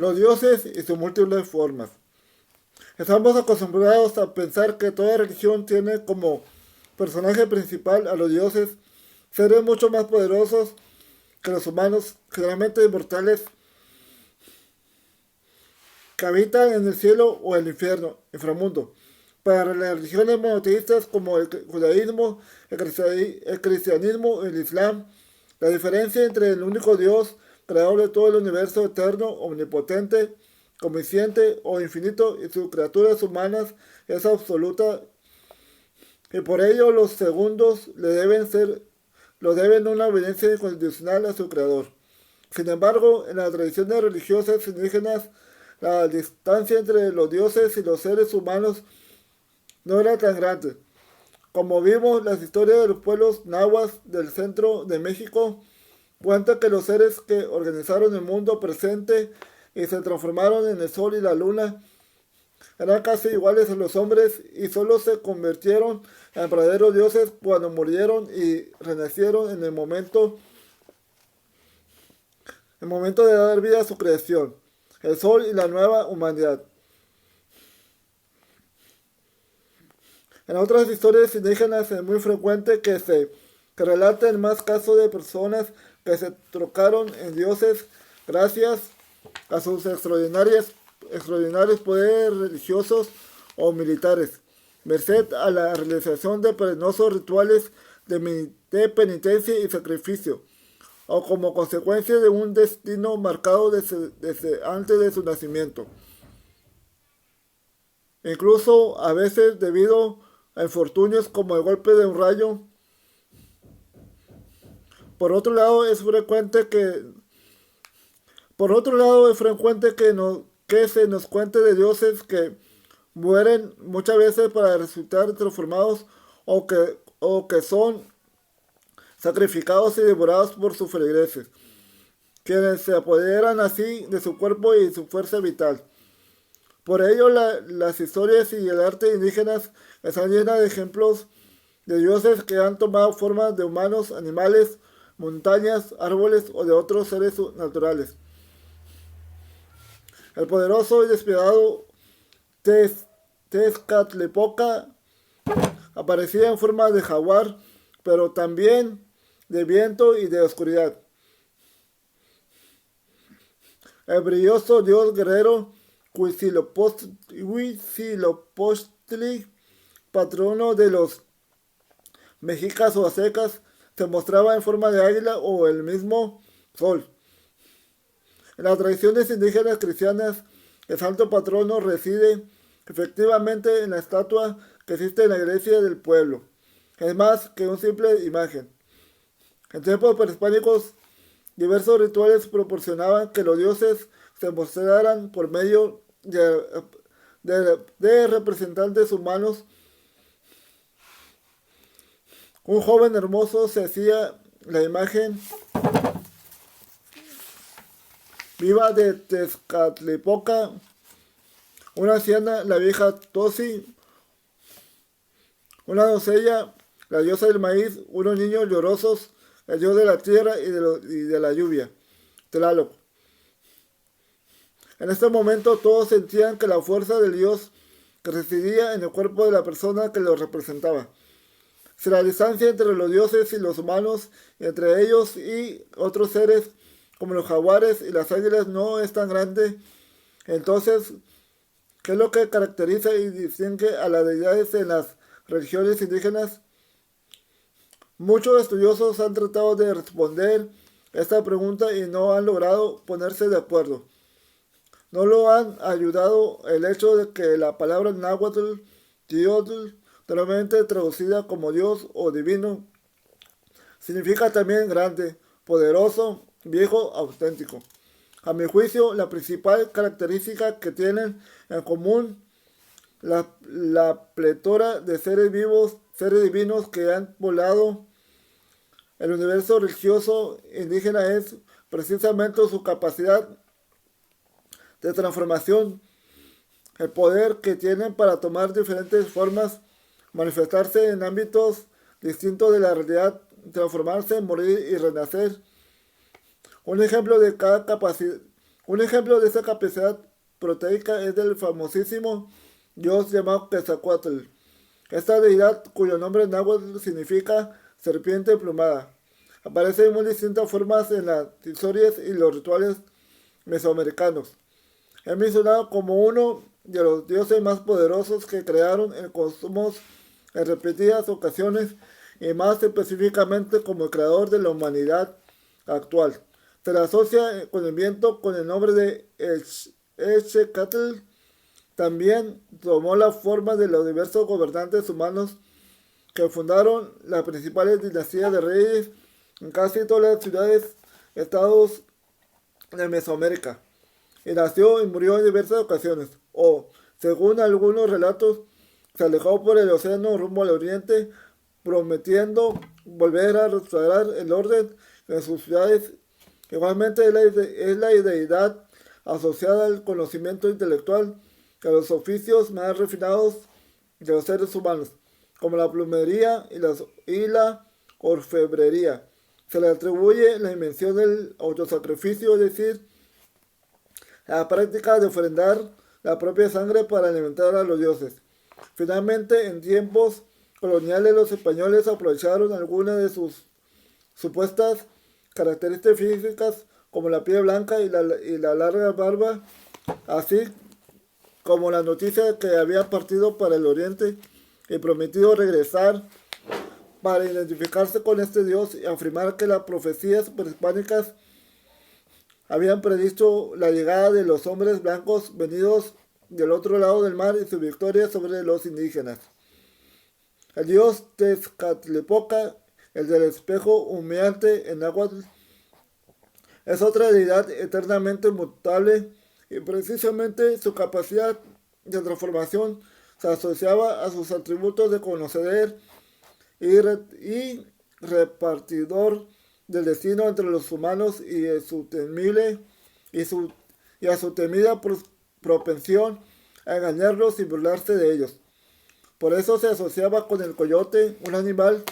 los dioses y sus múltiples formas. Estamos acostumbrados a pensar que toda religión tiene como personaje principal a los dioses, seres mucho más poderosos que los humanos, generalmente inmortales, que habitan en el cielo o el infierno, inframundo. Para las religiones monoteístas como el judaísmo, el cristianismo, el islam, la diferencia entre el único Dios, creador de todo el universo eterno, omnipotente, omnisciente o infinito y sus criaturas humanas es absoluta, y por ello los segundos lo deben una obediencia incondicional a su creador. Sin embargo, en las tradiciones religiosas indígenas, la distancia entre los dioses y los seres humanos no era tan grande. Como vimos, las historias de los pueblos nahuas del centro de México cuentan que los seres que organizaron el mundo presente y se transformaron en el sol y la luna eran casi iguales a los hombres y solo se convirtieron en verdaderos dioses cuando murieron y renacieron en el momento de dar vida a su creación, el sol y la nueva humanidad. En otras historias indígenas es muy frecuente que relaten más casos de personas que se trocaron en dioses gracias a sus extraordinarios poderes religiosos o militares, merced a la realización de penosos rituales de penitencia y sacrificio, o como consecuencia de un destino marcado desde antes de su nacimiento. Incluso a veces debido a infortunios como el golpe de un rayo. Por otro lado, es frecuente que que se nos cuente de dioses que mueren muchas veces para resultar transformados o que son sacrificados y devorados por sus feligreses, quienes se apoderan así de su cuerpo y su fuerza vital. Por ello, las historias y el arte indígenas están llenas de ejemplos de dioses que han tomado formas de humanos, animales, montañas, árboles o de otros seres naturales. El poderoso y despiadado Tezcatlipoca aparecía en forma de jaguar, pero también de viento y de oscuridad. El brilloso dios guerrero Huitzilopochtli, patrono de los mexicas o aztecas, se mostraba en forma de águila o el mismo sol. En las tradiciones indígenas cristianas, el santo patrono reside efectivamente en la estatua que existe en la iglesia del pueblo. Es más que una simple imagen. En tiempos prehispánicos, diversos rituales proporcionaban que los dioses se mostraran por medio de representantes humanos. Un joven hermoso se hacía la imagen viva de Tezcatlipoca, una anciana, la vieja Tosi, una doncella, la diosa del maíz, unos niños llorosos, el dios de la tierra y de la lluvia, Tlaloc. En este momento todos sentían que la fuerza del dios que residía en el cuerpo de la persona que lo representaba. Si la distancia entre los dioses y los humanos, entre ellos y otros seres como los jaguares y las águilas no es tan grande, entonces, ¿qué es lo que caracteriza y distingue a las deidades en las religiones indígenas? Muchos estudiosos han tratado de responder esta pregunta y no han logrado ponerse de acuerdo. No lo han ayudado el hecho de que la palabra náhuatl, Teotl, normalmente traducida como Dios o divino, significa también grande, poderoso, viejo, auténtico. A mi juicio, la principal característica que tienen en común la pletora de seres vivos, seres divinos que han poblado el universo religioso indígena es precisamente su capacidad de transformación, el poder que tienen para tomar diferentes formas, manifestarse en ámbitos distintos de la realidad, transformarse, morir y renacer. Un ejemplo de cada capacidad, Un ejemplo de esa capacidad proteica es del famosísimo dios llamado Quetzalcóatl. Esta deidad, cuyo nombre en náhuatl significa serpiente plumada, aparece en muy distintas formas en las historias y los rituales mesoamericanos. Es mencionado como uno de los dioses más poderosos que crearon el cosmos en repetidas ocasiones y más específicamente como el creador de la humanidad actual. Se le asocia con el viento con el nombre de Execatl. También tomó la forma de los diversos gobernantes humanos que fundaron las principales dinastías de reyes en casi todas las ciudades, estados de Mesoamérica, y nació y murió en diversas ocasiones, o, según algunos relatos, se alejó por el océano rumbo al oriente, prometiendo volver a restaurar el orden en sus ciudades. Igualmente es la deidad asociada al conocimiento intelectual y a los oficios más refinados de los seres humanos, como la plumería y la orfebrería. Se le atribuye la invención del autosacrificio, es decir, la práctica de ofrendar la propia sangre para alimentar a los dioses. Finalmente, en tiempos coloniales, los españoles aprovecharon algunas de sus supuestas características físicas, como la piel blanca y la larga barba, así como la noticia de que había partido para el oriente y prometido regresar para identificarse con este dios y afirmar que las profecías prehispánicas habían predicho la llegada de los hombres blancos venidos del otro lado del mar y su victoria sobre los indígenas. El dios Tezcatlipoca, el del espejo humeante en náhuatl, es otra deidad eternamente mutable y precisamente su capacidad de transformación se asociaba a sus atributos de conocedor y repartidor del destino entre los humanos y a su temida propensión a engañarlos y burlarse de ellos. Por eso se asociaba con el coyote, un animal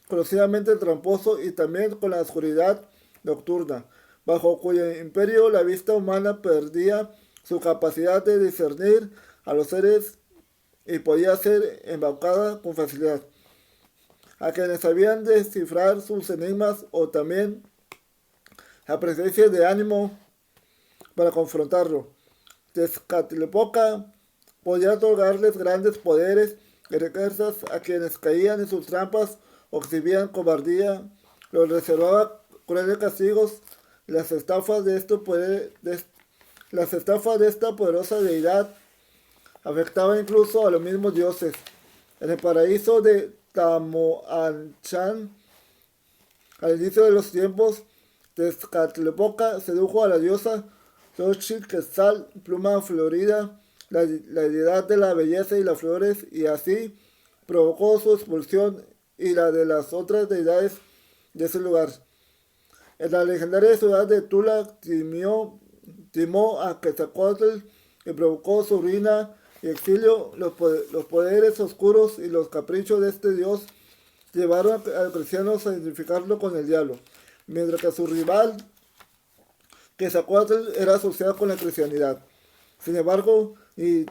conocidamente tramposo, y también con la oscuridad nocturna, bajo cuyo imperio la vista humana perdía su capacidad de discernir a los seres y podía ser embaucada con facilidad. A quienes sabían descifrar sus enigmas o también la presencia de ánimo para confrontarlo. Tezcatlipoca podía otorgarles grandes poderes y riquezas a quienes caían en sus trampas o exhibían cobardía, los reservaba crueles castigos. Las estafas de esta poderosa deidad afectaban incluso a los mismos dioses. En el paraíso de Tamoanchan, al inicio de los tiempos, Tezcatlipoca sedujo a la diosa Xochiquetzal, pluma florida, la deidad de la belleza y las flores, y así provocó su expulsión y la de las otras deidades de ese lugar. En la legendaria ciudad de Tula timó a Quetzalcóatl y provocó su ruina y exilio. Los poderes oscuros y los caprichos de este dios llevaron a los cristianos a identificarlo con el diablo, mientras que su rival Quetzalcóatl era asociado con la cristianidad. Sin embargo, ni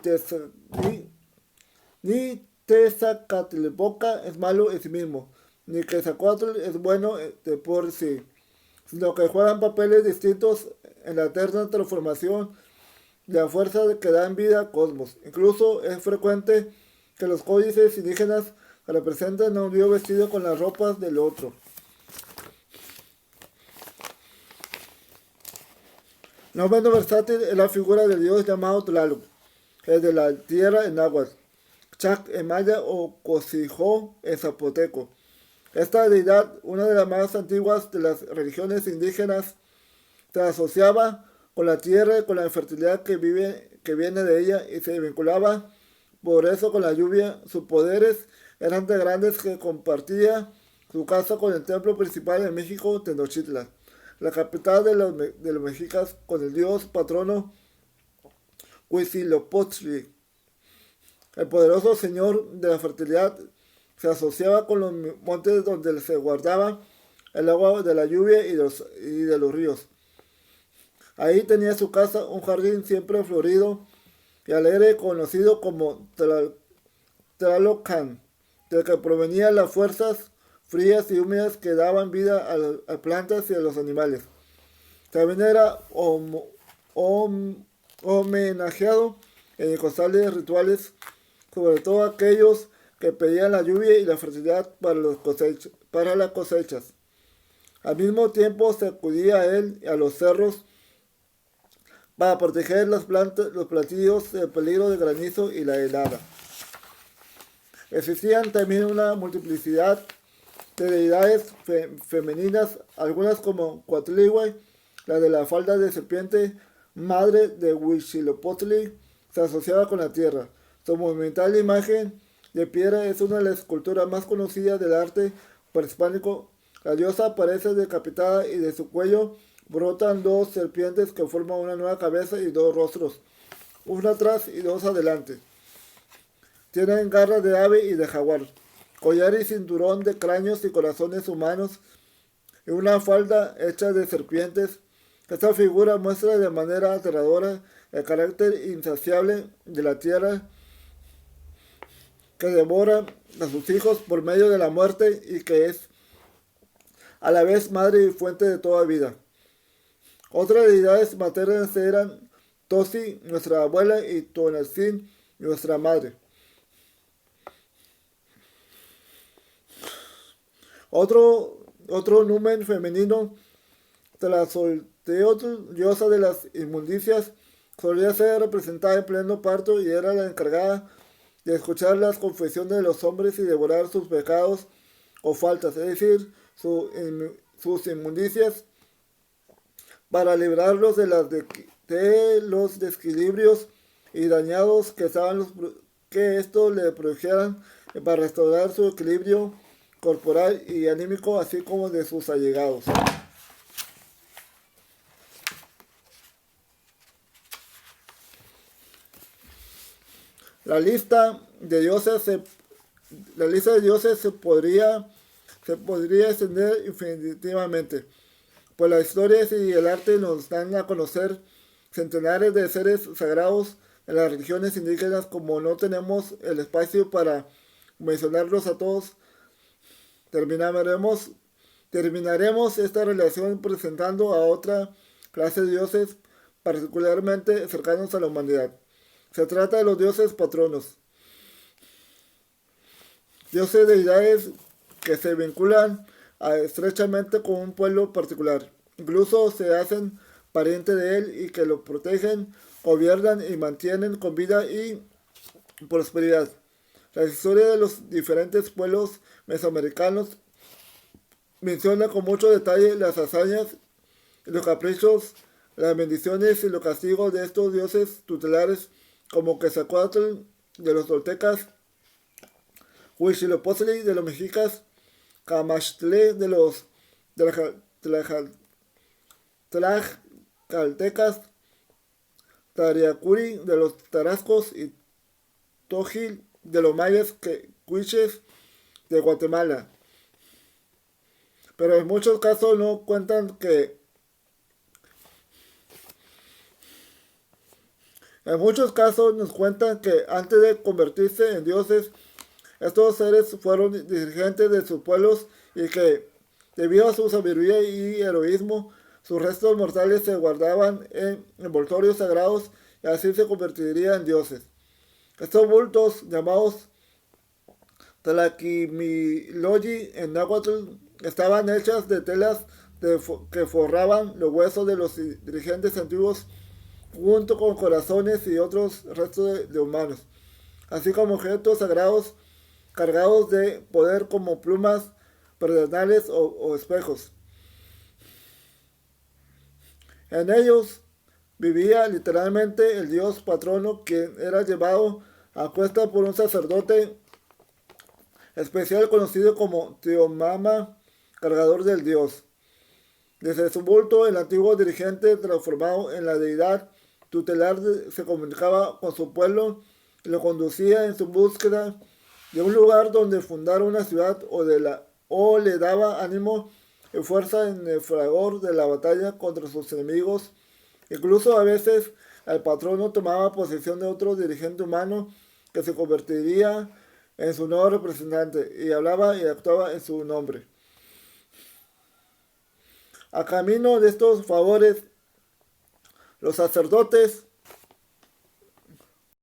Tezcatlipoca es malo en sí mismo, ni Quetzalcóatl es bueno de por sí, sino que juegan papeles distintos en la eterna transformación de la fuerza que da en vida al cosmos. Incluso es frecuente que los códices indígenas representen a un dios vestido con las ropas del otro. No menos versátil es la figura del dios llamado Tlaloc, el de la tierra en náhuatl, Chac en maya o Cosijó en zapoteco. Esta deidad, una de las más antiguas de las religiones indígenas, se asociaba con la tierra y con la fertilidad que viene de ella, y se vinculaba por eso con la lluvia. Sus poderes eran tan grandes que compartía su casa con el templo principal en México, Tenochtitlan, la capital de los mexicas, con el dios patrono Huitzilopochtli. El poderoso señor de la fertilidad se asociaba con los montes donde se guardaba el agua de la lluvia y de los ríos. Ahí tenía su casa un jardín siempre florido y alegre conocido como Tlalocan, del que provenían las fuerzas frías y húmedas que daban vida a plantas y a los animales. También era homenajeado en constantes rituales, sobre todo aquellos que pedían la lluvia y la fertilidad para las cosechas. Al mismo tiempo se acudía a él y a los cerros para proteger las plantas, los platillos del peligro de granizo y la helada. Existían también una multiplicidad de deidades femeninas, algunas como Cuatlihuay, la de la falda de serpiente, madre de Huitzilopochtli, se asociaba con la tierra. Su monumental imagen de piedra es una de las esculturas más conocidas del arte prehispánico. La diosa aparece decapitada y de su cuello brotan dos serpientes que forman una nueva cabeza y dos rostros, uno atrás y dos adelante. Tienen garras de ave y de jaguar, collar y cinturón de cráneos y corazones humanos y una falda hecha de serpientes. Esta figura muestra de manera aterradora el carácter insaciable de la tierra que devora a sus hijos por medio de la muerte y que es a la vez madre y fuente de toda vida. Otras deidades maternas eran Tosi, nuestra abuela, y Tonantzin, nuestra madre. Otro numen femenino, Tlazolteotl, diosa de las inmundicias, solía ser representada en pleno parto y era la encargada de escuchar las confesiones de los hombres y devorar sus pecados o faltas, es decir, sus inmundicias, para librarlos de los desequilibrios y dañados que esto le produjeran, para restaurar su equilibrio corporal y anímico, así como de sus allegados. La lista de dioses se podría extender infinitivamente, pues la historia y el arte nos dan a conocer centenares de seres sagrados en las religiones indígenas. Como no tenemos el espacio para mencionarlos a todos, terminaremos esta relación presentando a otra clase de dioses particularmente cercanos a la humanidad. Se trata de los dioses patronos, dioses deidades que se vinculan estrechamente con un pueblo particular. Incluso se hacen parientes de él y que lo protegen, gobiernan y mantienen con vida y prosperidad. La historia de los diferentes pueblos mesoamericanos menciona con mucho detalle las hazañas y los caprichos, las bendiciones y los castigos de estos dioses tutelares, como Quetzalcóatl de los toltecas, Huitzilopochtli de los mexicas, Camaxtle de los tlaxcaltecas, Tariacuri de los tarascos y Tojil de los mayas quiches de Guatemala. Pero en muchos casos no cuentan que En muchos casos nos cuentan que antes de convertirse en dioses, estos seres fueron dirigentes de sus pueblos y que, debido a su sabiduría y heroísmo, sus restos mortales se guardaban en envoltorios sagrados y así se convertirían en dioses. Estos bultos, llamados tlaquimiloyi en náhuatl, estaban hechas de telas que forraban los huesos de los dirigentes antiguos junto con corazones y otros restos de humanos, así como objetos sagrados cargados de poder como plumas, pedernales o espejos. En ellos vivía literalmente el dios patrono, quien era llevado a cuesta por un sacerdote especial conocido como Teomama, cargador del dios. Desde su bulto, el antiguo dirigente, transformado en la deidad tutelar, se comunicaba con su pueblo y lo conducía en su búsqueda de un lugar donde fundar una ciudad o le daba ánimo y fuerza en el fragor de la batalla contra sus enemigos Incluso a veces el patrono tomaba posesión de otro dirigente humano que se convertiría en su nuevo representante y hablaba y actuaba en su nombre. A camino de estos favores, los sacerdotes